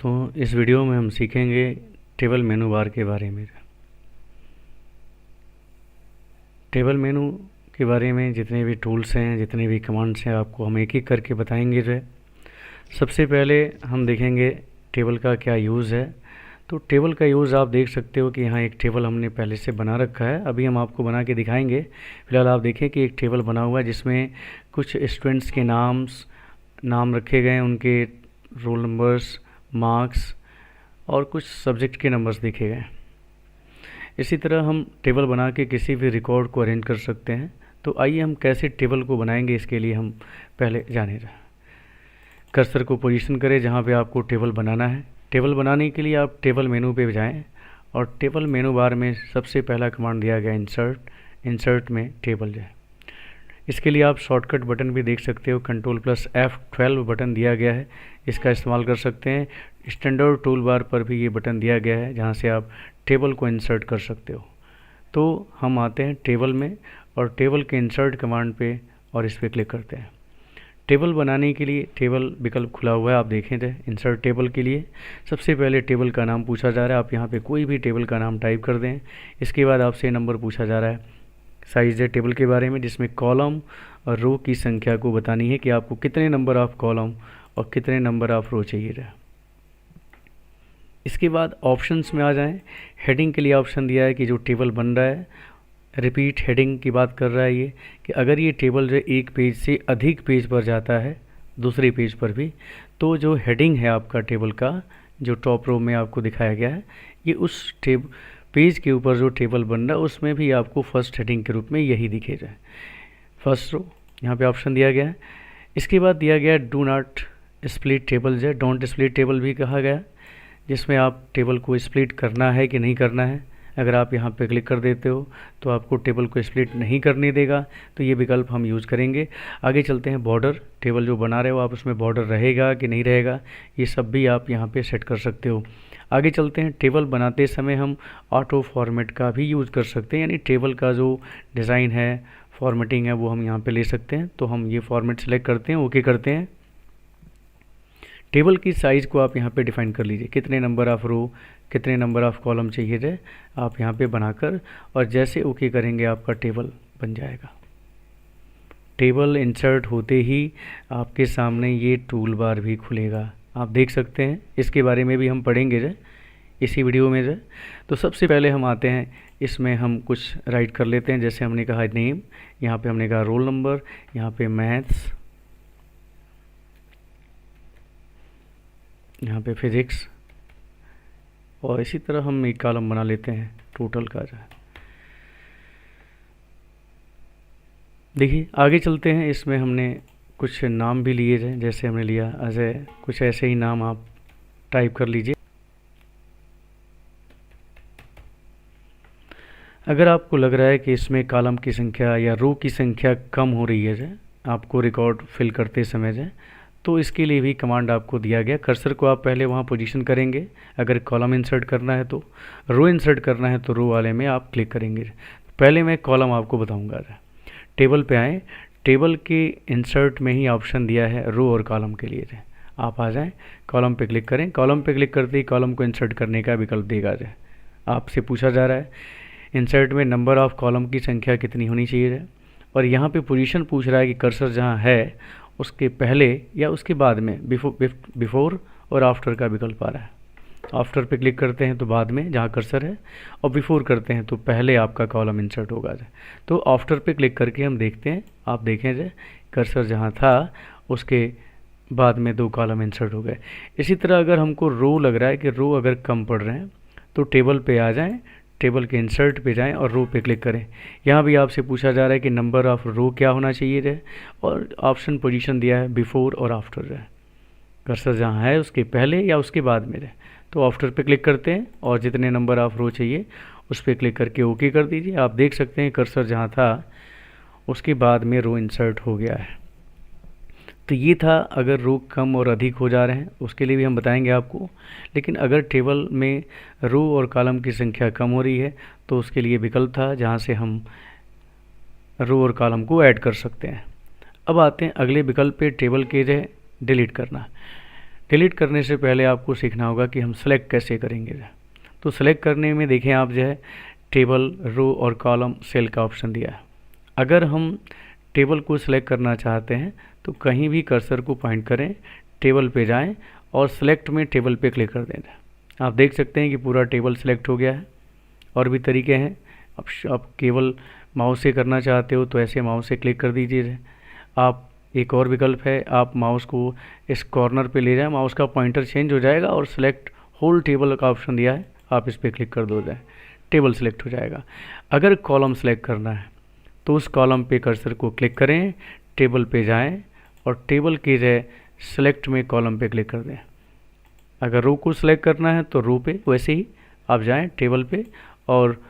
दोस्तों, इस वीडियो में हम सीखेंगे टेबल मेनू बार के बारे में। टेबल मेनू के बारे में जितने भी टूल्स हैं, जितने भी कमांड्स हैं, आपको हम एक एक करके बताएंगे। जो है सबसे पहले हम देखेंगे टेबल का क्या यूज़ है। तो टेबल का यूज़ आप देख सकते हो कि यहाँ एक टेबल हमने पहले से बना रखा है, अभी हम आपको बना के दिखाएंगे। फिलहाल आप देखें कि एक टेबल बना हुआ है जिसमें कुछ स्टूडेंट्स के नाम रखे गए हैं, उनके रोल नंबर्स, मार्क्स और कुछ सब्जेक्ट के नंबर्स देखे गए। इसी तरह हम टेबल बना के किसी भी रिकॉर्ड को अरेंज कर सकते हैं। तो आइए हम कैसे टेबल को बनाएंगे, इसके लिए हम पहले जाने रहे। कर्सर को पोजीशन करें जहाँ पे आपको टेबल बनाना है। टेबल बनाने के लिए आप टेबल मेनू पे जाएं और टेबल मेनू बार में सबसे पहला कमांड दिया गया इंसर्ट में टेबल है। इसके लिए आप शॉर्टकट बटन भी देख सकते हो, Ctrl+F12 बटन दिया गया है, इसका इस्तेमाल कर सकते हैं। स्टैंडर्ड टूल बार पर भी ये बटन दिया गया है जहाँ से आप टेबल को इंसर्ट कर सकते हो। तो हम आते हैं टेबल में और टेबल के इंसर्ट कमांड पे और इस पर क्लिक करते हैं। टेबल बनाने के लिए टेबल विकल्प खुला हुआ है, आप देखें थे। इंसर्ट टेबल के लिए सबसे पहले टेबल का नाम पूछा जा रहा है, आप यहाँ पे कोई भी टेबल का नाम टाइप कर दें। इसके बाद आपसे नंबर पूछा जा रहा है। साइज है टेबल के बारे में, जिसमें कॉलम और रो की संख्या को बतानी है कि आपको कितने नंबर ऑफ कॉलम और कितने नंबर ऑफ रो चाहिए रहा। इसके बाद ऑप्शंस में आ जाएं। हेडिंग के लिए ऑप्शन दिया है कि जो टेबल बन रहा है, रिपीट हेडिंग की बात कर रहा है ये, कि अगर ये टेबल जो एक पेज से अधिक पेज पर जाता है, दूसरे पेज पर भी, तो जो हेडिंग है आपका टेबल का, जो टॉप रो में आपको दिखाया गया है, ये उस पेज के ऊपर जो टेबल बन रहा है उसमें भी आपको फर्स्ट हेडिंग के रूप में यही दिखेगा, फर्स्ट रो। यहाँ पे ऑप्शन दिया गया है। इसके बाद दिया गया है डू नॉट स्प्लिट टेबल, जो डोंट स्प्लिट टेबल भी कहा गया, जिसमें आप टेबल को स्प्लिट करना है कि नहीं करना है। अगर आप यहाँ पे क्लिक कर देते हो तो आपको टेबल को स्प्लिट नहीं करने देगा, तो ये विकल्प हम यूज़ करेंगे। आगे चलते हैं। बॉर्डर, टेबल जो बना रहे हो आप, उसमें बॉर्डर रहेगा कि नहीं रहेगा, ये सब भी आप यहाँ पे सेट कर सकते हो। आगे चलते हैं। टेबल बनाते समय हम ऑटो फॉर्मेट का भी यूज़ कर सकते हैं, यानी टेबल का जो डिज़ाइन है, फॉर्मेटिंग है, वो हम यहाँ पे ले सकते हैं। तो हम ये फॉर्मेट सेलेक्ट करते हैं, ओके करते हैं। टेबल की साइज़ को आप यहाँ पे डिफाइन कर लीजिए, कितने नंबर ऑफ रो, कितने नंबर ऑफ कॉलम चाहिए थे, आप यहाँ पे बनाकर, और जैसे ओके करेंगे आपका टेबल बन जाएगा। टेबल इंसर्ट होते ही आपके सामने ये टूल बार भी खुलेगा, आप देख सकते हैं। इसके बारे में भी हम पढ़ेंगे जो इसी वीडियो में जो। तो सबसे पहले हम आते हैं, इसमें हम कुछ राइट कर लेते हैं। जैसे हमने कहा नेम, यहाँ पे हमने कहा रोल नंबर, यहाँ पे मैथ्स, यहाँ पे फिज़िक्स, और इसी तरह हम एक कॉलम बना लेते हैं टोटल का जो है। देखिए आगे चलते हैं। इसमें हमने कुछ नाम भी लिए थे, जैसे हमने लिया अजय, कुछ ऐसे ही नाम आप टाइप कर लीजिए। अगर आपको लग रहा है कि इसमें कॉलम की संख्या या रो की संख्या कम हो रही है आपको रिकॉर्ड फिल करते समय जो, तो इसके लिए भी कमांड आपको दिया गया। कर्सर को आप पहले वहाँ पोजीशन करेंगे, अगर कॉलम इंसर्ट करना है तो, रो इंसर्ट करना है तो रो वाले में आप क्लिक करेंगे। पहले मैं कॉलम आपको बताऊंगा। टेबल पे आएँ, टेबल के इंसर्ट में ही ऑप्शन दिया है रो और कॉलम के लिए। आप आ जाएं, कॉलम पे क्लिक करें। कॉलम पे क्लिक करते ही कॉलम को इंसर्ट करने का विकल्प देगा। आपसे पूछा जा रहा है इंसर्ट में नंबर ऑफ कॉलम की संख्या कितनी होनी चाहिए, और यहाँ पे पोजीशन पूछ रहा है कि कर्सर जहाँ है उसके पहले या उसके बाद में, बिफोर और आफ्टर का विकल्प आ रहा है। आफ्टर पे क्लिक करते हैं तो बाद में जहाँ कर्सर है, और बिफोर करते हैं तो पहले आपका कॉलम इंसर्ट होगा। तो आफ्टर पे क्लिक करके हम देखते हैं, आप देखें जो कर्सर जहाँ था उसके बाद में 2 कॉलम इंसर्ट हो गए। इसी तरह अगर हमको रो लग रहा है कि रो अगर कम पड़ रहे हैं, तो टेबल पे आ जाएं, टेबल के इंसर्ट पे जाएं और रो पे क्लिक करें। यहाँ भी आपसे पूछा जा रहा है कि नंबर ऑफ रो क्या होना चाहिए और ऑप्शन पोजीशन दिया है बिफोर और आफ्टर कर्सर जहाँ है उसके पहले या उसके बाद में तो आफ्टर पे क्लिक करते हैं और जितने नंबर ऑफ रो चाहिए उस पर क्लिक करके ओके कर दीजिए। आप देख सकते हैं कर्सर जहाँ था उसके बाद में रो इंसर्ट हो गया है। तो ये था अगर रो कम और अधिक हो जा रहे हैं उसके लिए भी हम बताएंगे आपको। लेकिन अगर टेबल में रो और कॉलम की संख्या कम हो रही है तो उसके लिए विकल्प था जहाँ से हम रो और कॉलम को ऐड कर सकते हैं। अब आते हैं अगले विकल्प पे, टेबल के जो डिलीट करना। डिलीट करने से पहले आपको सीखना होगा कि हम सेलेक्ट कैसे करेंगे। तो सेलेक्ट करने में देखें आप जो है टेबल, रो और कॉलम, सेल का ऑप्शन दिया है। अगर हम टेबल को सिलेक्ट करना चाहते हैं तो कहीं भी कर्सर को पॉइंट करें, टेबल पे जाएं और सेलेक्ट में टेबल पे क्लिक कर दें। आप देख सकते हैं कि पूरा टेबल सिलेक्ट हो गया है। और भी तरीके हैं, आप केवल माउस से करना चाहते हो तो ऐसे माउस से क्लिक कर दीजिए। आप एक और विकल्प है, आप माउस को इस कॉर्नर पे ले जाएं, माउस का पॉइंटर चेंज हो जाएगा और सिलेक्ट होल टेबल का ऑप्शन दिया है, आप इस पर क्लिक कर दो जाए, टेबल सिलेक्ट हो जाएगा। अगर कॉलम सेलेक्ट करना है तो उस कॉलम पे कर्सर को क्लिक करें, टेबल पे जाएं और टेबल की जगह सेलेक्ट में कॉलम पे क्लिक कर दें। अगर रो को सिलेक्ट करना है तो रो पे वैसे ही आप जाएं टेबल पे और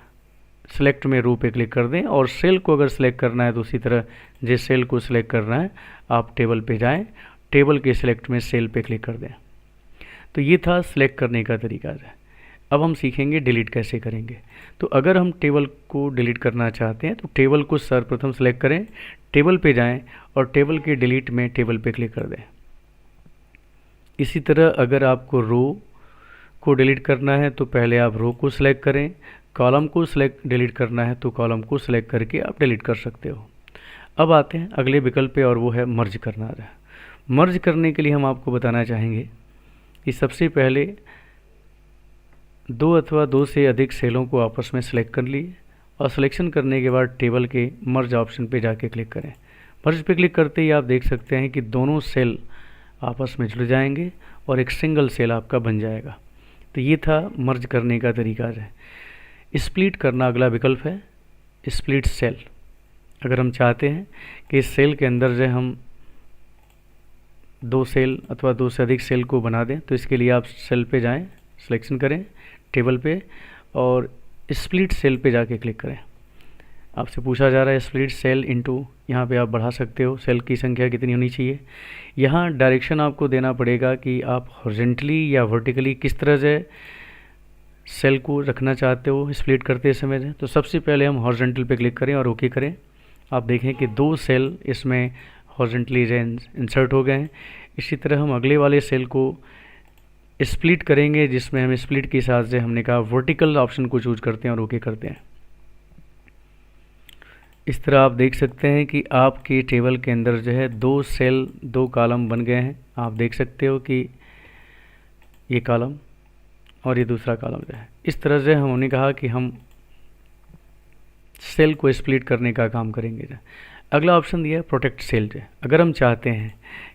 सेलेक्ट में रो पे क्लिक कर दें। और सेल को अगर सेलेक्ट करना है तो उसी तरह जिस सेल को सिलेक्ट करना है आप टेबल पे जाएं, टेबल के सिलेक्ट में सेल पे क्लिक कर दें। तो ये था सिलेक्ट करने का तरीका। अब हम सीखेंगे डिलीट कैसे करेंगे। तो अगर हम टेबल को डिलीट करना चाहते हैं तो टेबल को सर्वप्रथम सेलेक्ट करें, टेबल पे जाएं और टेबल के डिलीट में टेबल पे क्लिक कर दें। इसी तरह अगर आपको रो को डिलीट करना है तो पहले आप रो को सिलेक्ट करें, कॉलम को सिलेक्ट डिलीट करना है तो कॉलम को सिलेक्ट करके आप डिलीट कर सकते हो। अब आते हैं अगले विकल्प पे और वो है मर्ज करना। मर्ज करने के लिए हम आपको बताना चाहेंगे कि सबसे पहले दो अथवा दो से अधिक सेलों को आपस में सिलेक्ट कर लिए और सिलेक्शन करने के बाद टेबल के मर्ज ऑप्शन पे जाके क्लिक करें। मर्ज पे क्लिक करते ही आप देख सकते हैं कि दोनों सेल आपस में जुड़ जाएंगे और एक सिंगल सेल आपका बन जाएगा। तो ये था मर्ज करने का तरीका है। स्प्लिट करना अगला विकल्प है, स्प्लिट सेल। अगर हम चाहते हैं कि इस सेल के अंदर जो हम दो सेल अथवा दो से अधिक सेल को बना दें तो इसके लिए आप सेल पे जाएं, सिलेक्शन करें टेबल पे और स्प्लिट सेल पे जाके क्लिक करें। आपसे पूछा जा रहा है स्प्लिट सेल इनटू, यहाँ पे आप बढ़ा सकते हो सेल की संख्या कितनी होनी चाहिए। यहाँ डायरेक्शन आपको देना पड़ेगा कि आप हॉरिजॉन्टली या वर्टिकली किस तरह से सेल को रखना चाहते हो स्प्लिट करते समय। तो सबसे पहले हम हॉरिजॉन्टल पे क्लिक करें और ओके करें। आप देखें कि दो सेल इसमें हॉरिजॉन्टली इंसर्ट हो गए हैं। इसी तरह हम अगले वाले सेल को स्प्लिट करेंगे जिसमें हम स्प्लिट के साथ से हमने कहा वर्टिकल ऑप्शन को चूज करते हैं और ओके करते हैं। इस तरह आप देख सकते हैं कि आपके टेबल के अंदर जो है दो सेल दो कॉलम बन गए हैं। आप देख सकते हो कि ये कॉलम और ये दूसरा कॉलम जो है। इस तरह से हमने कहा कि हम सेल को स्प्लिट करने का काम करेंगे। अगला ऑप्शन दिया है प्रोटेक्ट सेल। जो अगर हम चाहते हैं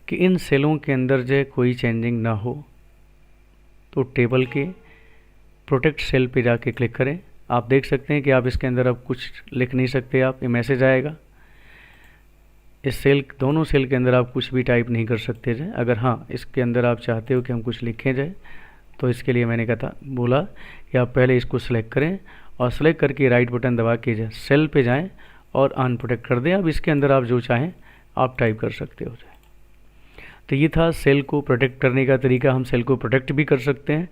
कि इन सेलों के अंदर जो कोई चेंजिंग ना हो तो टेबल के प्रोटेक्ट सेल पे जाके क्लिक करें। आप देख सकते हैं कि आप इसके अंदर अब कुछ लिख नहीं सकते, आप ये मैसेज आएगा। इस सेल दोनों सेल के अंदर आप कुछ भी टाइप नहीं कर सकते जाए। अगर हाँ इसके अंदर आप चाहते हो कि हम कुछ लिखें जाए तो इसके लिए मैंने कहा बोला कि आप पहले इसको सेलेक्ट करें और सेलेक्ट करके राइट बटन दबा के जाए सेल पे जाएं और अनप्रोटेक्ट कर दें। अब इसके अंदर आप जो चाहें आप टाइप कर सकते हो। तो ये था सेल को प्रोटेक्ट करने का तरीका। हम सेल को प्रोटेक्ट भी कर सकते हैं।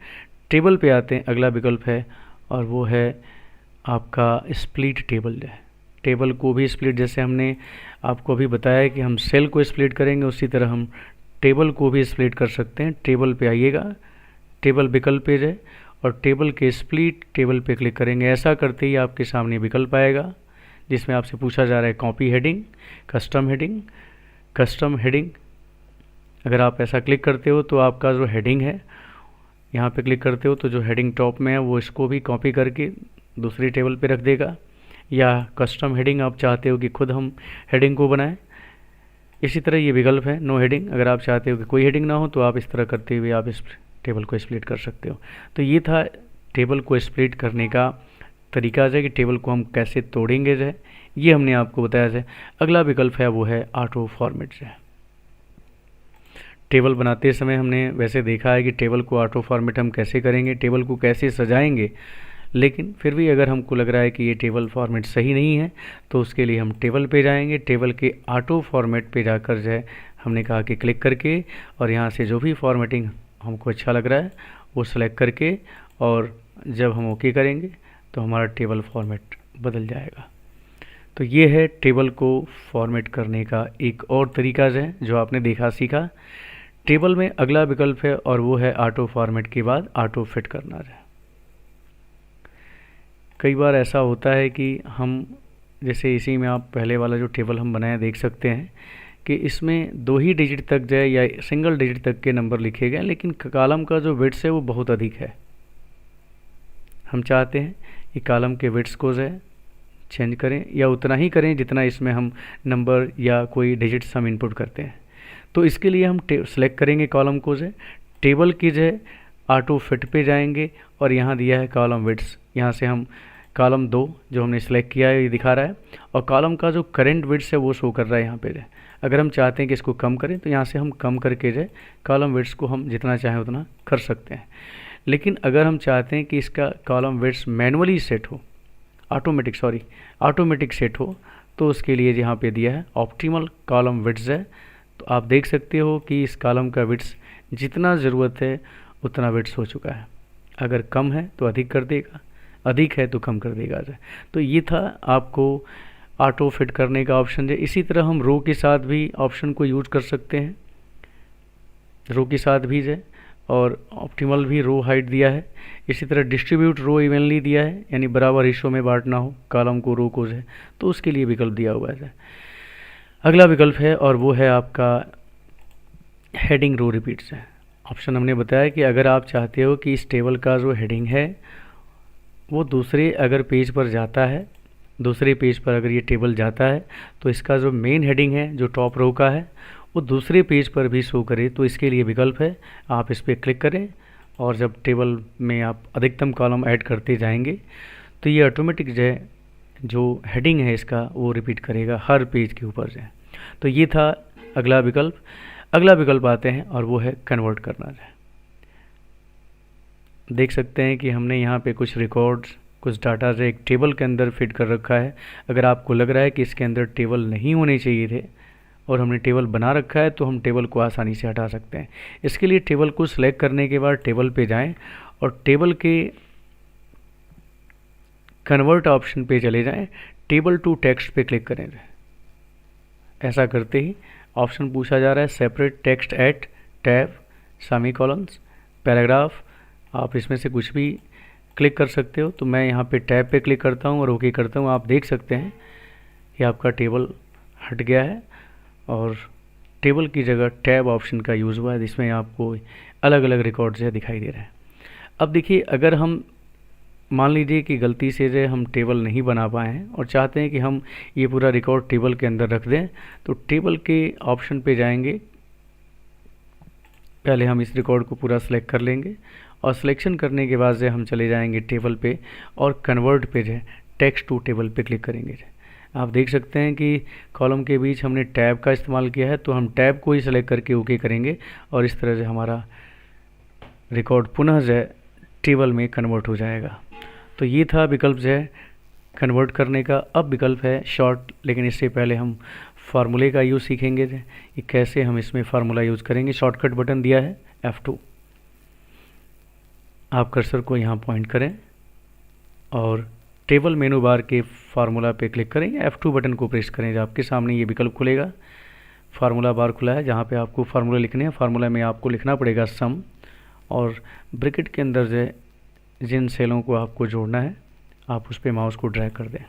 टेबल पे आते हैं, अगला विकल्प है और वो है आपका स्प्लिट टेबल। जो है टेबल को भी स्प्लिट, जैसे हमने आपको अभी बताया कि हम सेल को स्प्लिट करेंगे उसी तरह हम टेबल को भी स्प्लिट कर सकते हैं। टेबल पे आइएगा, टेबल विकल्प पे जाए और टेबल के स्प्लिट टेबल पे क्लिक करेंगे। ऐसा करते ही आपके सामने विकल्प आएगा जिसमें आपसे पूछा जा रहा है copy heading, custom heading, custom heading. अगर आप ऐसा क्लिक करते हो तो आपका जो हेडिंग है यहाँ पे क्लिक करते हो तो जो हेडिंग टॉप में है वो इसको भी कॉपी करके दूसरी टेबल पे रख देगा। या कस्टम हेडिंग आप चाहते हो कि खुद हम हेडिंग को बनाएं, इसी तरह ये विकल्प है नो हेडिंग। अगर आप चाहते हो कि कोई हेडिंग ना हो तो आप इस तरह करते हुए आप इस टेबल को स्प्लिट कर सकते हो। तो ये था टेबल को स्प्लिट करने का तरीका है कि टेबल को हम कैसे तोड़ेंगे जो है ये हमने आपको बताया है। अगला विकल्प है वो है ऑटो फॉर्मेट। जो है टेबल बनाते समय हमने वैसे देखा है कि टेबल को ऑटो फॉर्मेट हम कैसे करेंगे, टेबल को कैसे सजाएंगे, लेकिन फिर भी अगर हमको लग रहा है कि ये टेबल फॉर्मेट सही नहीं है तो उसके लिए हम टेबल पे जाएंगे। टेबल के ऑटो फॉर्मेट पे जाकर जो है हमने कहा कि क्लिक करके और यहाँ से जो भी फॉर्मेटिंग हमको अच्छा लग रहा है वो सेलेक्ट करके और जब हम ओके करेंगे तो हमारा टेबल फॉर्मेट बदल जाएगा। तो ये है टेबल को फॉर्मेट करने का एक और तरीका है जो आपने देखा सीखा। टेबल में अगला विकल्प है और वो है ऑटो फॉर्मेट के बाद ऑटो फिट करना है। कई बार ऐसा होता है कि हम जैसे इसी में आप पहले वाला जो टेबल हम बनाए देख सकते हैं कि इसमें 2 ही डिजिट तक जाए या सिंगल डिजिट तक के नंबर लिखे गए, लेकिन कॉलम का जो विड्थ है वो बहुत अधिक है। हम चाहते हैं कि कॉलम के विड्थ को जो है चेंज करें या उतना ही करें जितना इसमें हम नंबर या कोई डिजिट्स हम इनपुट करते हैं। तो इसके लिए हम सेलेक्ट करेंगे कॉलम को जो है, टेबल की जो है ऑटो फिट पे जाएंगे और यहाँ दिया है कॉलम विड्थ, यहाँ से हम कॉलम 2 जो हमने सेलेक्ट किया है ये दिखा रहा है और कॉलम का जो करंट विड्थ है वो शो कर रहा है यहाँ पे जो। अगर हम चाहते हैं कि इसको कम करें तो यहाँ से हम कम करके जो कॉलम विड्थ को हम जितना चाहें उतना कर सकते हैं। लेकिन अगर हम चाहते हैं कि इसका कॉलम विड्थ मैनुअली सेट हो, ऑटोमेटिक सेट हो, तो उसके लिए यहाँ पे दिया है ऑप्टिमल कॉलम विड्थ है। तो आप देख सकते हो कि इस कॉलम का विड्थ जितना ज़रूरत है उतना विड्थ हो चुका है। अगर कम है तो अधिक कर देगा, अधिक है तो कम कर देगा। तो ये था आपको ऑटो फिट करने का ऑप्शन है। इसी तरह हम रो के साथ भी ऑप्शन को यूज कर सकते हैं, रो के साथ भी है और ऑप्टिमल भी रो हाइट दिया है। इसी तरह डिस्ट्रीब्यूट रो इवनली दिया है, यानी बराबर हिस्सों में बांटना हो कॉलम को रो को है, तो उसके लिए विकल्प दिया हुआ है। अगला विकल्प है और वो है आपका हेडिंग रो रिपीट्स है। ऑप्शन हमने बताया कि अगर आप चाहते हो कि इस टेबल का जो हेडिंग है वो दूसरे अगर पेज पर जाता है, दूसरे पेज पर अगर ये टेबल जाता है तो इसका जो मेन हेडिंग है जो टॉप रो का है वो दूसरे पेज पर भी शो करे। तो इसके लिए विकल्प है, आप इस पर क्लिक करें और जब टेबल में आप अधिकतम कॉलम ऐड करते जाएंगे तो ये ऑटोमेटिक जो हेडिंग है इसका वो रिपीट करेगा हर पेज के ऊपर जो है। तो ये था अगला विकल्प। अगला विकल्प आते हैं और वो है कन्वर्ट करना है। देख सकते हैं कि हमने यहाँ पे कुछ रिकॉर्ड्स, कुछ डाटा जो एक टेबल के अंदर फिट कर रखा है। अगर आपको लग रहा है कि इसके अंदर टेबल नहीं होने चाहिए थे और हमने टेबल बना रखा है तो हम टेबल को आसानी से हटा सकते हैं। इसके लिए टेबल को सिलेक्ट करने के बाद टेबल पे जाएं और टेबल के कन्वर्ट ऑप्शन पे चले जाएं, टेबल टू टेक्स्ट पे क्लिक करें। ऐसा करते ही ऑप्शन पूछा जा रहा है separate text at tab semicolons paragraph. आप इसमें से कुछ भी क्लिक कर सकते हो। तो मैं यहाँ पे टैब पे क्लिक करता हूँ और ओके करता हूँ। आप देख सकते हैं कि आपका टेबल हट गया है और टेबल की जगह टैब ऑप्शन का यूज़ हुआ है, जिसमें आपको अलग अलग रिकॉर्ड जो है दिखाई दे रहे हैं। अब देखिए, अगर हम मान लीजिए कि गलती से जो हम टेबल नहीं बना पाए हैं और चाहते हैं कि हम ये पूरा रिकॉर्ड टेबल के अंदर रख दें, तो टेबल के ऑप्शन पे जाएंगे। पहले हम इस रिकॉर्ड को पूरा सेलेक्ट कर लेंगे और सिलेक्शन करने के बाद जो हम चले जाएंगे टेबल पे और कन्वर्ट पे जो टेक्स्ट टू टेबल पे क्लिक करेंगे। आप देख सकते हैं कि कॉलम के बीच हमने टैब का इस्तेमाल किया है, तो हम टैब को ही सेलेक्ट करके ओके करेंगे और इस तरह से हमारा रिकॉर्ड पुनः जो टेबल में कन्वर्ट हो जाएगा। तो ये था विकल्प जो है कन्वर्ट करने का। अब विकल्प है शॉर्ट, लेकिन इससे पहले हम फार्मूले का यूज़ सीखेंगे कि कैसे हम इसमें फार्मूला यूज़ करेंगे। शॉर्टकट बटन दिया है F2। आप कर्सर को यहाँ पॉइंट करें और टेबल मेनू बार के फार्मूला पे क्लिक करें या F2 बटन को प्रेस करें। आपके सामने ये विकल्प खुलेगा, फार्मूला बार खुला है जहाँ पे आपको फार्मूला लिखने हैं। फार्मूला में आपको लिखना पड़ेगा सम और ब्रैकेट के अंदर जो जिन सेलों को आपको जोड़ना है आप उस पर माउस को ड्रैग कर दें।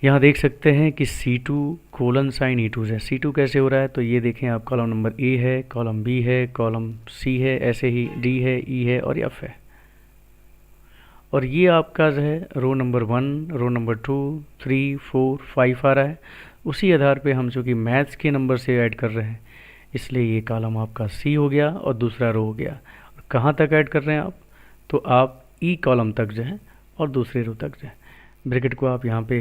यहाँ देख सकते हैं कि C2 कोलन साइन E2 है। C2 कैसे हो रहा है, तो ये देखें आप, कॉलम नंबर A है, कॉलम B है, कॉलम C है, ऐसे ही D है, E है और F है। और ये आपका जो है रो नंबर 1, रो नंबर 2, 3, 4, 5 आ रहा है। उसी आधार पे हम चूँकि मैथ्स के नंबर से ऐड कर रहे हैं, इसलिए ये कॉलम आपका C हो गया और दूसरा रो हो गया। और कहाँ तक ऐड कर रहे हैं आप, तो आप E कॉलम तक जो है और दूसरे रो तक जो है। ब्रैकेट को आप यहाँ पे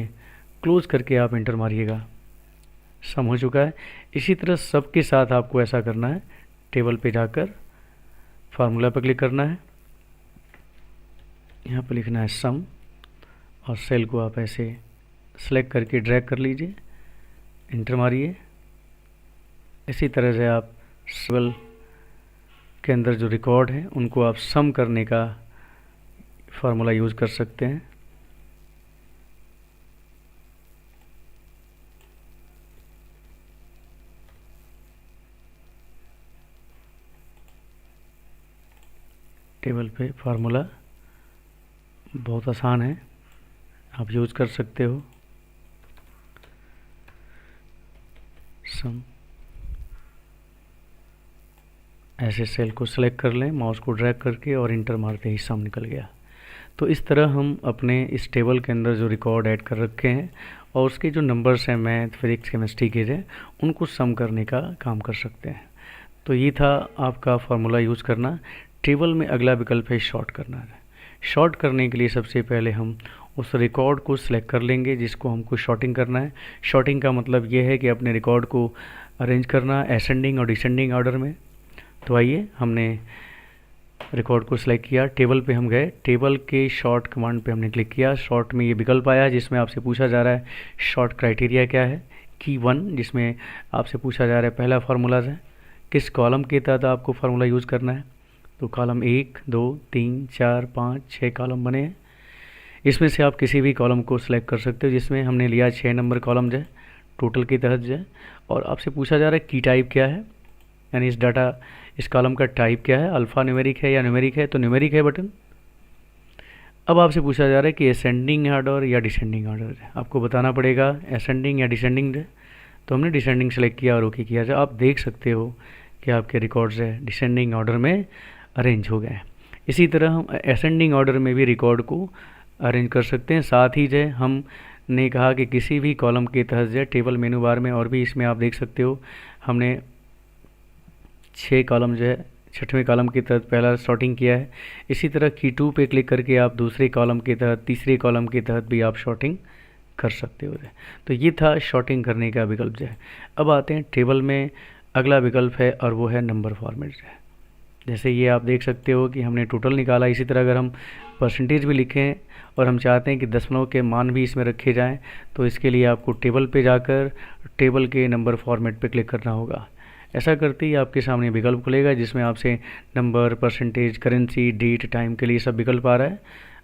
क्लोज करके आप इंटर मारिएगा। सम हो चुका है। इसी तरह सबके साथ आपको ऐसा करना है। टेबल पे जाकर फार्मूला पर क्लिक करना है, यहाँ पे लिखना है सम और सेल को आप ऐसे सेलेक्ट करके ड्रैग कर लीजिए, इंटर मारिए। इसी तरह से आप टेबल के अंदर जो रिकॉर्ड है उनको आप सम करने का फार्मूला यूज़ कर सकते हैं। टेबल पे फार्मूला बहुत आसान है, आप यूज़ कर सकते हो। सम, ऐसे सेल को सिलेक्ट कर लें माउस को ड्रैग करके और इंटर मारते ही सम निकल गया। तो इस तरह हम अपने इस टेबल के अंदर जो रिकॉर्ड ऐड कर रखे हैं और उसके जो नंबर्स हैं मैथ, फिजिक्स, केमिस्ट्री के हैं, उनको सम करने का काम कर सकते हैं। तो ये था आपका फार्मूला यूज़ करना। टेबल में अगला विकल्प है शॉर्ट करना है। शॉर्ट करने के लिए सबसे पहले हम उस रिकॉर्ड को सिलेक्ट कर लेंगे जिसको हमको शॉर्टिंग करना है। शॉर्टिंग का मतलब ये है कि अपने रिकॉर्ड को अरेंज करना असेंडिंग और डिसेंडिंग ऑर्डर में। तो आइए, हमने रिकॉर्ड को सिलेक्ट किया, टेबल पे हम गए, टेबल के शॉर्ट कमांड पे हमने क्लिक किया। शॉर्ट में ये विकल्प आया जिसमें आपसे पूछा जा रहा है शॉर्ट क्राइटेरिया क्या है। की 1 जिसमें आपसे पूछा जा रहा है पहला फार्मूला है किस कॉलम के तहत आपको फार्मूला यूज़ करना है। तो कॉलम 1, 2, 3, 4, 5, 6 कॉलम बने हैं। इसमें से आप किसी भी कॉलम को सिलेक्ट कर सकते हो, जिसमें हमने लिया 6 नंबर कॉलम जो है टोटल के तहत जो है। और आपसे पूछा जा रहा है की टाइप क्या है, यानी इस डाटा इस कॉलम का टाइप क्या है, अल्फ़ा न्यूमेरिक है या न्यूमेरिक है, तो न्यूमेरिक है बटन। अब आपसे पूछा जा रहा है कि असेंडिंग ऑर्डर या डिसेंडिंग ऑर्डर है, आपको बताना पड़ेगा असेंडिंग या डिसेंडिंग है। तो हमने डिसेंडिंग सेलेक्ट किया और ओके किया। आप देख सकते हो कि आपके रिकॉर्ड्स है डिसेंडिंग ऑर्डर में अरेंज हो गए हैं। इसी तरह हम असेंडिंग ऑर्डर में भी रिकॉर्ड को अरेंज कर सकते हैं। साथ ही जो हमने कहा कि किसी भी कॉलम के तहत जो टेबल मेनू बार में, और भी इसमें आप देख सकते हो हमने 6 कॉलम जो है 6वें कॉलम के तहत पहला शॉर्टिंग किया है। इसी तरह की 2 पे क्लिक करके आप दूसरे कॉलम के तहत, तीसरे कॉलम के तहत भी आप शॉर्टिंग कर सकते हो। तो ये था शॉर्टिंग करने का विकल्प जो है। अब आते हैं टेबल में अगला विकल्प है और वो है नंबर फॉर्मेट जो है। जैसे ये आप देख सकते हो कि हमने टोटल निकाला। इसी तरह अगर हम परसेंटेज भी लिखें और हम चाहते हैं कि दशमलव के मान भी इसमें रखे जाएं, तो इसके लिए आपको टेबल पे जाकर टेबल के नंबर फॉर्मेट पे क्लिक करना होगा। ऐसा करते ही आपके सामने विकल्प खुलेगा जिसमें आपसे number, percentage, currency, date, time के लिए सब विकल्प आ रहा है।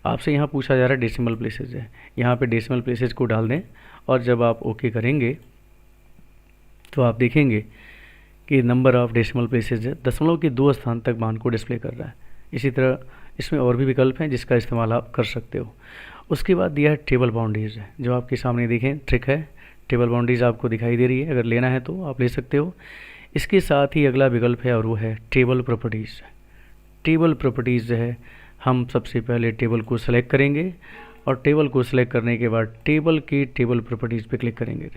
आपसे यहाँ पूछा जा रहा है डेसिमल प्लेसेस है, यहाँ पे डेसिमल प्लेसेस को डाल दें और जब आप ओके करेंगे तो आप देखेंगे कि नंबर ऑफ डेसिमल प्लेसेस है, दशमलव के 2 स्थान तक मान को डिस्प्ले कर रहा है। इसी तरह इसमें और भी विकल्प हैं जिसका इस्तेमाल आप कर सकते हो। उसके बाद दिया है टेबल बाउंड्रीज है, जो आपके सामने देखें ट्रिक है। टेबल बाउंड्रीज आपको दिखाई दे रही है, अगर लेना है तो आप ले सकते हो। इसके साथ ही अगला विकल्प है और वो है टेबल प्रॉपर्टीज़। टेबल प्रॉपर्टीज़ जो है, हम सबसे पहले टेबल को सिलेक्ट करेंगे और टेबल को सिलेक्ट करने के बाद टेबल की टेबल प्रॉपर्टीज़ पे क्लिक करेंगे।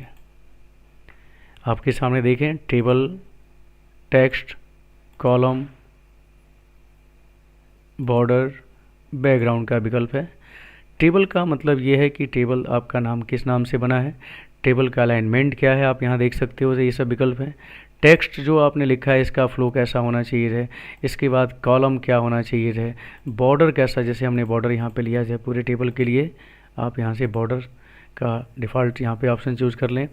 आपके सामने देखें table, text, column, border, background का विकल्प है। टेबल का मतलब ये है कि टेबल आपका नाम किस नाम से बना है, टेबल का अलाइनमेंट क्या है, आप यहाँ देख सकते हो। ये सब विकल्प हैं। टेक्स्ट जो आपने लिखा है इसका फ्लो कैसा होना चाहिए है। इसके बाद कॉलम क्या होना चाहिए है, बॉर्डर कैसा, जैसे हमने बॉर्डर यहाँ पे लिया है पूरे टेबल के लिए, आप यहाँ से बॉर्डर का डिफ़ॉल्ट यहाँ पे ऑप्शन चूज़ कर लें।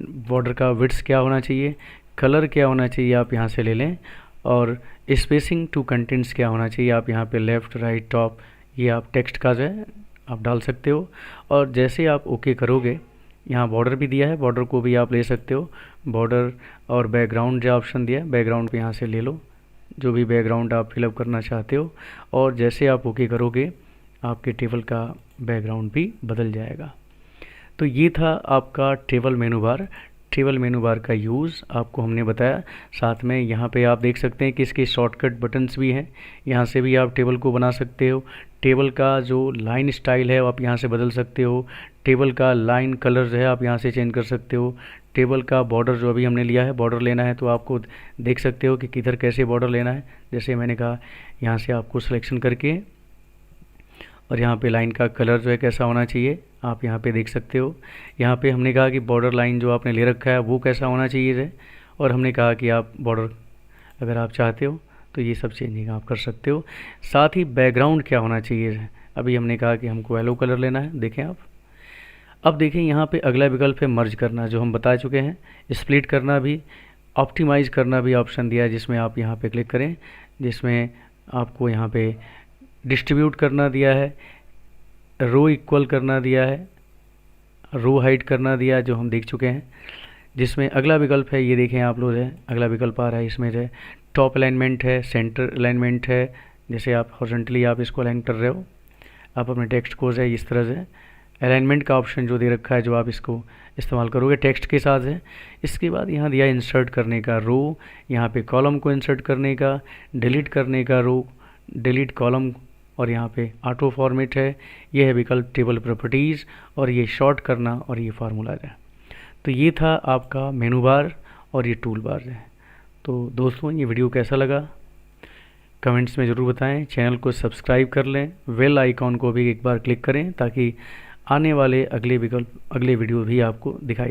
बॉर्डर का विड्थ क्या होना चाहिए, कलर क्या होना चाहिए, आप यहाँ से ले लें। और स्पेसिंग टू कंटेंट्स क्या होना चाहिए, आप यहाँ पे लेफ़्ट, राइट, टॉप, ये आप टेक्स्ट का जो है आप डाल सकते हो। और जैसे आप ओके करोगे, यहाँ बॉर्डर भी दिया है, बॉर्डर को भी आप ले सकते हो। बॉर्डर और बैकग्राउंड जो ऑप्शन दिया है, बैकग्राउंड पे यहाँ से ले लो, जो भी बैकग्राउंड आप फिलअप करना चाहते हो। और जैसे आप ओके करोगे, आपके टेबल का बैकग्राउंड भी बदल जाएगा। तो ये था आपका टेबल मेनू बार। टेबल मेनू बार का यूज़ आपको हमने बताया। साथ में यहाँ पे आप देख सकते हैं कि इसके शॉर्टकट बटन्स भी हैं, यहाँ से भी आप टेबल को बना सकते हो। टेबल का जो लाइन स्टाइल है वो आप यहाँ से बदल सकते हो। टेबल का लाइन कलर जो है आप यहाँ से चेंज कर सकते हो। टेबल का बॉर्डर जो अभी हमने लिया है, बॉर्डर लेना है तो आपको देख सकते हो कि किधर कैसे बॉर्डर लेना है। जैसे मैंने कहा, यहाँ से आपको सिलेक्शन करके और यहाँ पे लाइन का कलर जो है कैसा होना चाहिए आप यहाँ पे देख सकते हो। यहाँ पे हमने कहा कि बॉर्डर लाइन जो आपने ले रखा है वो कैसा होना चाहिए है, और हमने कहा कि आप बॉर्डर अगर आप चाहते हो तो ये सब चेंजिंग आप कर सकते हो। साथ ही बैकग्राउंड क्या होना चाहिए है, अभी हमने कहा कि हमको येलो कलर लेना है, देखें आप। अब देखें यहाँ पे अगला विकल्प है मर्ज करना, जो हम बता चुके हैं। स्प्लिट करना भी, ऑप्टिमाइज़ करना भी ऑप्शन दिया है, जिसमें आप यहाँ पे क्लिक करें, जिसमें आपको यहाँ पे डिस्ट्रीब्यूट करना दिया है, रो इक्वल करना दिया है, रो हाइट करना दिया है, जो हम देख चुके हैं। जिसमें अगला विकल्प है, ये देखें आप लोग है, अगला विकल्प आ रहा है इसमें जो है टॉप अलाइनमेंट है, सेंटर अलाइनमेंट है, जैसे आप हॉरिजॉन्टली आप इसको अलाइन कर रहे हो, आप अपने टेक्स्ट को है इस तरह से अलाइनमेंट का ऑप्शन जो दे रखा है, जो आप इसको इस्तेमाल करोगे टेक्स्ट के साथ है। इसके बाद यहाँ दिया इंसर्ट करने का रो, यहाँ पे कॉलम को इंसर्ट करने का, डिलीट करने का रो, डिलीट कॉलम, और यहाँ पे ऑटो फॉर्मेट है। ये है विकल्प टेबल प्रॉपर्टीज़, और ये शॉर्ट करना, और ये फार्मूलाज है। तो ये था आपका मेनू बार और ये टूल बार है। तो दोस्तों ये वीडियो कैसा लगा कमेंट्स में ज़रूर बताएं। चैनल को सब्सक्राइब कर लें, बेल आइकॉन को भी एक बार क्लिक करें ताकि आने वाले अगले वीडियो भी आपको दिखाई